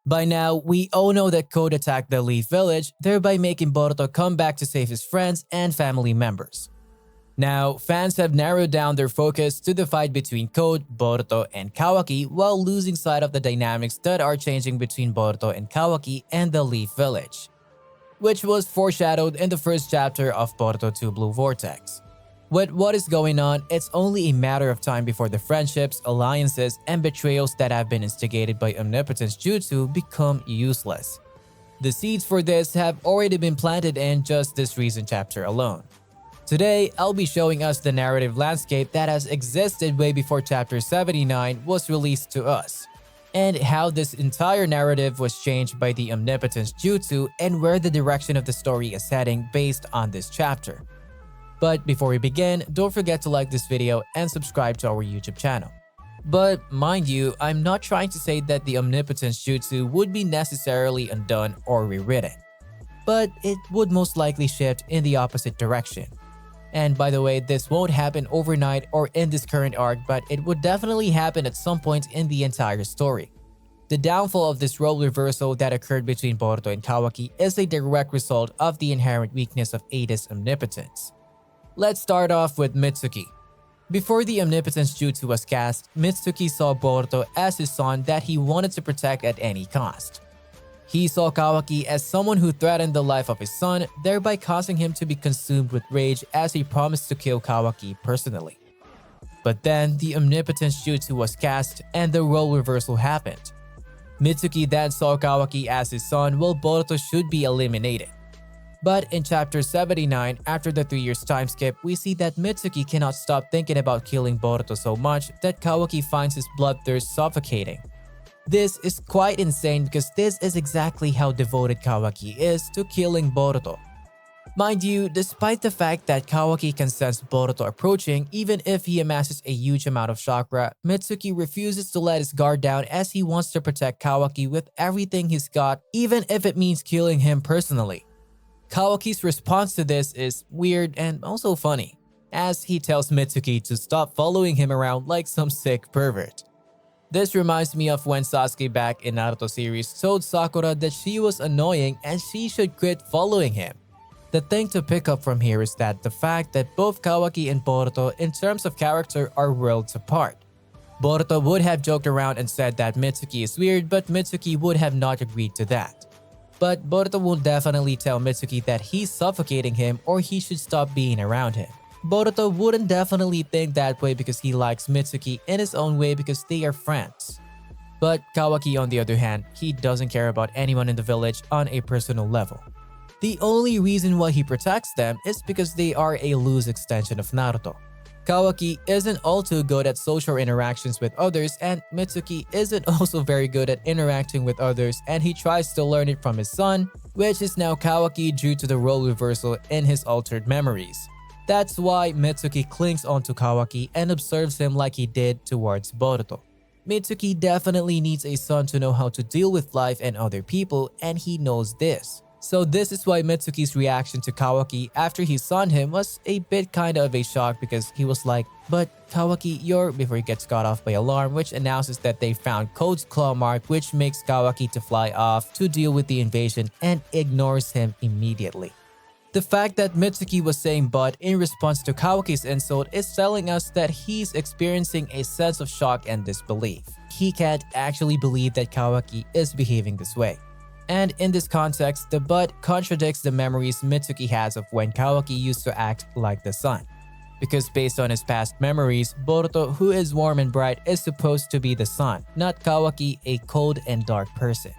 By now, we all know that Code attacked the Leaf Village, thereby making Boruto come back to save his friends and family members. Now, fans have narrowed down their focus to the fight between Code, Boruto, and Kawaki while losing sight of the dynamics that are changing between Boruto and Kawaki and the Leaf Village, which was foreshadowed in the first chapter of Boruto Two Blue Vortex. With what is going on, it's only a matter of time before the friendships, alliances, and betrayals that have been instigated by Omnipotence Jutsu become useless. The seeds for this have already been planted in just this recent chapter alone. Today, I'll be showing us the narrative landscape that has existed way before Chapter 79 was released to us, and how this entire narrative was changed by the Omnipotence Jutsu and where the direction of the story is heading based on this chapter. But before we begin, don't forget to like this video and subscribe to our YouTube channel. But mind you, I'm not trying to say that the Omnipotence Jutsu would be necessarily undone or rewritten, but it would most likely shift in the opposite direction. And by the way, this won't happen overnight or in this current arc, but it would definitely happen at some point in the entire story. The downfall of this role reversal that occurred between Boruto and Kawaki is a direct result of the inherent weakness of Ada's omnipotence. Let's start off with Mitsuki. Before the Omnipotence Jutsu was cast, Mitsuki saw Boruto as his son that he wanted to protect at any cost. He saw Kawaki as someone who threatened the life of his son, thereby causing him to be consumed with rage as he promised to kill Kawaki personally. But then, the Omnipotence Jutsu was cast and the role reversal happened. Mitsuki then saw Kawaki as his son while Boruto should be eliminated. But in Chapter 79, after the 3 years time skip, we see that Mitsuki cannot stop thinking about killing Boruto so much that Kawaki finds his bloodthirst suffocating. This is quite insane because this is exactly how devoted Kawaki is to killing Boruto. Mind you, despite the fact that Kawaki can sense Boruto approaching even if he amasses a huge amount of chakra, Mitsuki refuses to let his guard down as he wants to protect Kawaki with everything he's got, even if it means killing him personally. Kawaki's response to this is weird and also funny, as he tells Mitsuki to stop following him around like some sick pervert. This reminds me of when Sasuke back in Naruto series told Sakura that she was annoying and she should quit following him. The thing to pick up from here is that the fact that both Kawaki and Boruto in terms of character are worlds apart. Boruto would have joked around and said that Mitsuki is weird, but Mitsuki would have not agreed to that. But Boruto will definitely tell Mitsuki that he's suffocating him or he should stop being around him. Boruto wouldn't definitely think that way because he likes Mitsuki in his own way because they are friends. But Kawaki, on the other hand, he doesn't care about anyone in the village on a personal level. The only reason why he protects them is because they are a loose extension of Naruto. Kawaki isn't all too good at social interactions with others, and Mitsuki isn't also very good at interacting with others, and he tries to learn it from his son, which is now Kawaki due to the role reversal in his altered memories. That's why Mitsuki clings onto Kawaki and observes him like he did towards Boruto. Mitsuki definitely needs a son to know how to deal with life and other people, and he knows this. So this is why Mitsuki's reaction to Kawaki after he saw him was a bit kinda of a shock because he was like, "But Kawaki, you're," before he gets cut off by alarm which announces that they found Code's claw mark, which makes Kawaki to fly off to deal with the invasion and ignores him immediately. The fact that Mitsuki was saying "but" in response to Kawaki's insult is telling us that he's experiencing a sense of shock and disbelief. He can't actually believe that Kawaki is behaving this way. And in this context, the "but" contradicts the memories Mitsuki has of when Kawaki used to act like the sun. Because based on his past memories, Boruto, who is warm and bright, is supposed to be the sun, not Kawaki, a cold and dark person.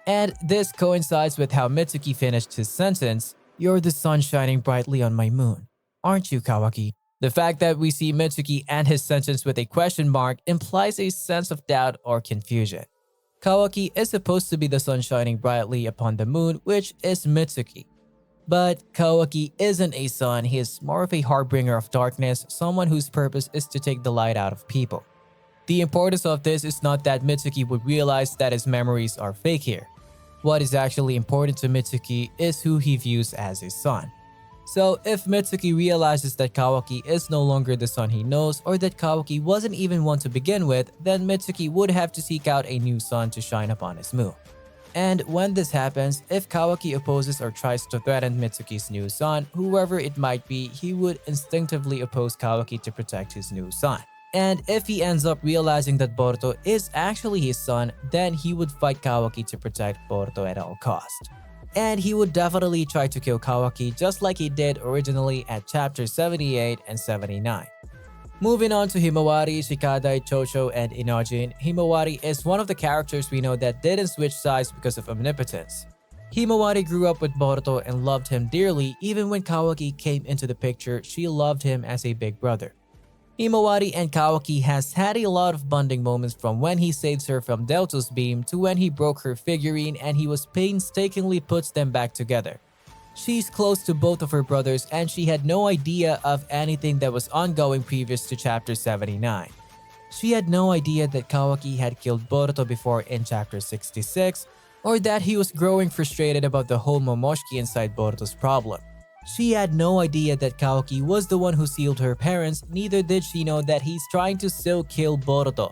And this coincides with how Mitsuki finished his sentence, "You're the sun shining brightly on my moon, aren't you, Kawaki?" The fact that we see Mitsuki end his sentence with a question mark implies a sense of doubt or confusion. Kawaki is supposed to be the sun shining brightly upon the moon, which is Mitsuki. But Kawaki isn't a sun, he is more of a harbinger of darkness, someone whose purpose is to take the light out of people. The importance of this is not that Mitsuki would realize that his memories are fake here. What is actually important to Mitsuki is who he views as his son. So if Mitsuki realizes that Kawaki is no longer the son he knows or that Kawaki wasn't even one to begin with, then Mitsuki would have to seek out a new sun to shine upon his moon. And when this happens, if Kawaki opposes or tries to threaten Mitsuki's new son, whoever it might be, he would instinctively oppose Kawaki to protect his new son. And if he ends up realizing that Boruto is actually his son, then he would fight Kawaki to protect Boruto at all costs. And he would definitely try to kill Kawaki just like he did originally at chapters 78 and 79. Moving on to Himawari, Shikadai, Chocho, and Inojin, Himawari is one of the characters we know that didn't switch sides because of omnipotence. Himawari grew up with Boruto and loved him dearly. Even when Kawaki came into the picture, she loved him as a big brother. Himawari and Kawaki has had a lot of bonding moments, from when he saves her from Delto's beam to when he broke her figurine and he was painstakingly puts them back together. She's close to both of her brothers and she had no idea of anything that was ongoing previous to chapter 79. She had no idea that Kawaki had killed Boruto before in chapter 66, or that he was growing frustrated about the whole Momoshiki inside Boruto's problem. She had no idea that Kawaki was the one who sealed her parents, neither did she know that he's trying to still kill Boruto.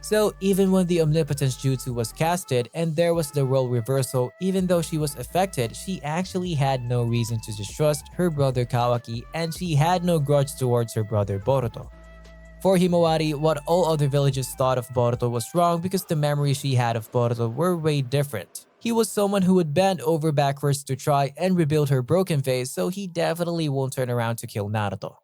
So even when the Omnipotence Jutsu was casted and there was the role reversal, even though she was affected, she actually had no reason to distrust her brother Kawaki and she had no grudge towards her brother Boruto. For Himawari, what all other villagers thought of Boruto was wrong because the memories she had of Boruto were way different. He was someone who would bend over backwards to try and rebuild her broken face, so he definitely won't turn around to kill Naruto.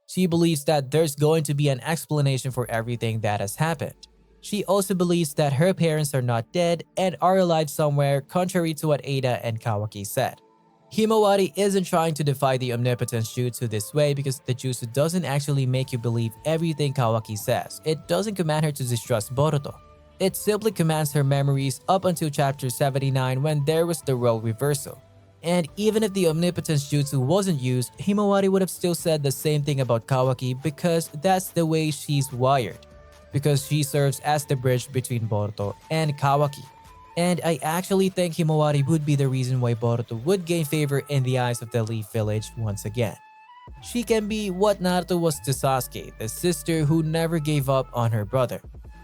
She believes that there's going to be an explanation for everything that has happened. She also believes that her parents are not dead and are alive somewhere, contrary to what Ada and Kawaki said. Himawari isn't trying to defy the Omnipotence Jutsu this way because the Jutsu doesn't actually make you believe everything Kawaki says. It doesn't command her to distrust Boruto. It simply commands her memories up until chapter 79 when there was the role reversal. And even if the Omnipotence Jutsu wasn't used, Himawari would have still said the same thing about Kawaki because that's the way she's wired. Because she serves as the bridge between Boruto and Kawaki. And I actually think Himawari would be the reason why Boruto would gain favor in the eyes of the Leaf Village once again. She can be what Naruto was to Sasuke, the sister who never gave up on her brother.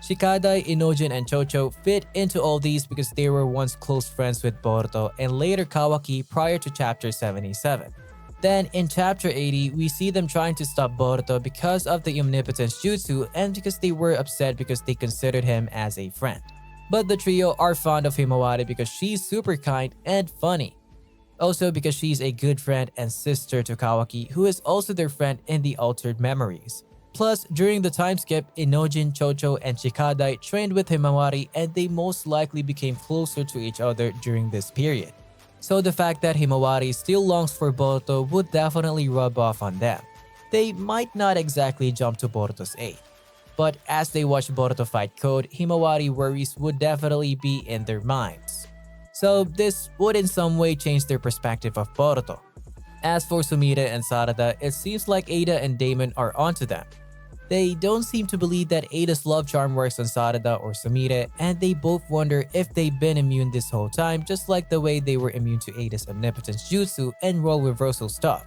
Shikadai, Inojin, and Chocho fit into all these because they were once close friends with Boruto and later Kawaki prior to chapter 77. Then in chapter 80, we see them trying to stop Boruto because of the Omnipotence Jutsu and because they were upset because they considered him as a friend. But the trio are fond of Himawari because she's super kind and funny. Also because she's a good friend and sister to Kawaki, who is also their friend in the altered memories. Plus, during the time skip, Inojin, Chocho, and Shikadai trained with Himawari and they most likely became closer to each other during this period. So the fact that Himawari still longs for Boruto would definitely rub off on them. They might not exactly jump to Boruto's aid. But as they watch Boruto fight Code, Himawari worries would definitely be in their minds. So this would in some way change their perspective of Boruto. As for Sumire and Sarada, it seems like Ada and Damon are onto them. They don't seem to believe that Ada's love charm works on Sarada or Sumire, and they both wonder if they've been immune this whole time, just like the way they were immune to Ada's Omnipotence Jutsu and role reversal stuff.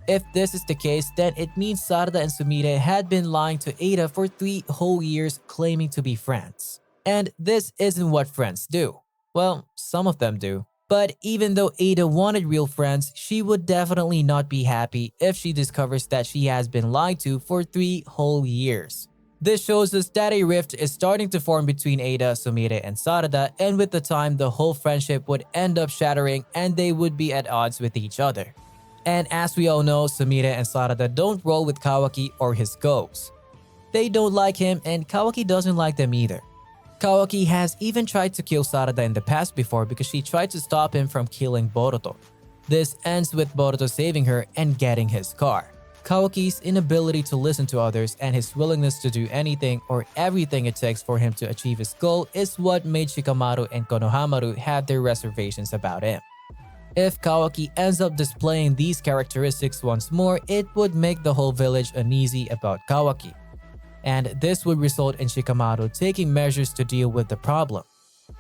If this is the case, then it means Sarada and Sumire had been lying to Ada for 3 whole years claiming to be friends. And this isn't what friends do. Well, some of them do. But even though Ada wanted real friends, she would definitely not be happy if she discovers that she has been lied to for 3 whole years. This shows us that a rift is starting to form between Ada, Sumire, and Sarada, and with the time, the whole friendship would end up shattering and they would be at odds with each other. And as we all know, Sumire and Sarada don't roll with Kawaki or his goals. They don't like him and Kawaki doesn't like them either. Kawaki has even tried to kill Sarada in the past before because she tried to stop him from killing Boruto. This ends with Boruto saving her and getting his car. Kawaki's inability to listen to others and his willingness to do anything or everything it takes for him to achieve his goal is what made Shikamaru and Konohamaru have their reservations about him. If Kawaki ends up displaying these characteristics once more, it would make the whole village uneasy about Kawaki. And this would result in Shikamaru taking measures to deal with the problem.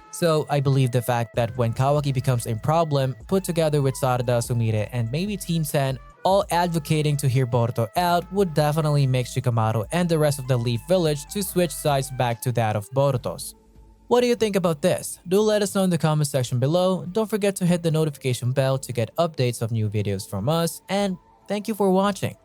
So I believe the fact that when Kawaki becomes a problem, put together with Sarada, Sumire, and maybe Team 10, all advocating to hear Boruto out would definitely make Shikamaru and the rest of the Leaf Village to switch sides back to that of Boruto's. What do you think about this? Do let us know in the comment section below. Don't forget to hit the notification bell to get updates of new videos from us, and thank you for watching.